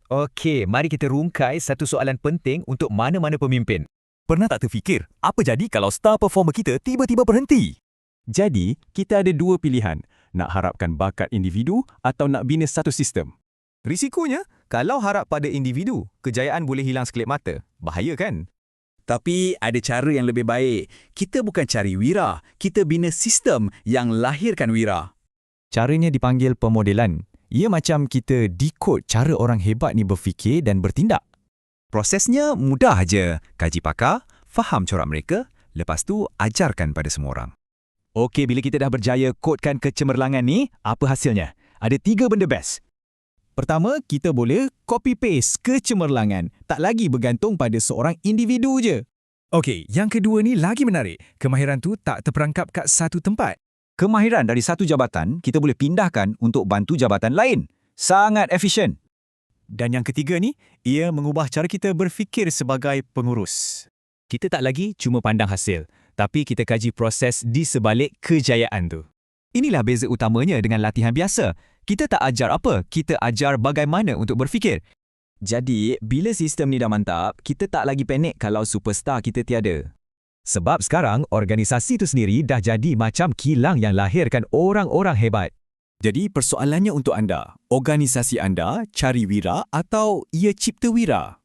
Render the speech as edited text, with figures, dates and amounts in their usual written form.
Okey, mari kita rungkai satu soalan penting untuk mana-mana pemimpin. Pernah tak terfikir, apa jadi kalau star performer kita tiba-tiba berhenti? Jadi, kita ada dua pilihan, nak harapkan bakat individu atau nak bina satu sistem. Risikonya, kalau harap pada individu, kejayaan boleh hilang sekelip mata. Bahaya kan? Tapi ada cara yang lebih baik. Kita bukan cari wira, kita bina sistem yang lahirkan wira. Caranya dipanggil pemodelan. Ia macam kita dekod cara orang hebat ni berfikir dan bertindak. Prosesnya mudah aja. Kaji pakar, faham corak mereka, lepas tu ajarkan pada semua orang. Okey, bila kita dah berjaya kodkan kecemerlangan ni, apa hasilnya? Ada 3 benda best. Pertama, kita boleh copy-paste kecemerlangan. Tak lagi bergantung pada seorang individu je. Okey, yang kedua ni lagi menarik. Kemahiran tu tak terperangkap kat satu tempat. Kemahiran dari satu jabatan, kita boleh pindahkan untuk bantu jabatan lain. Sangat efisien. Dan yang ketiga ni, ia mengubah cara kita berfikir sebagai pengurus. Kita tak lagi cuma pandang hasil, tapi kita kaji proses di sebalik kejayaan tu. Inilah beza utamanya dengan latihan biasa. Kita tak ajar apa, kita ajar bagaimana untuk berfikir. Jadi, bila sistem ni dah mantap, kita tak lagi panik kalau superstar kita tiada. Sebab sekarang, organisasi itu sendiri dah jadi macam kilang yang lahirkan orang-orang hebat. Jadi persoalannya untuk anda, organisasi anda cari wira atau ia cipta wira?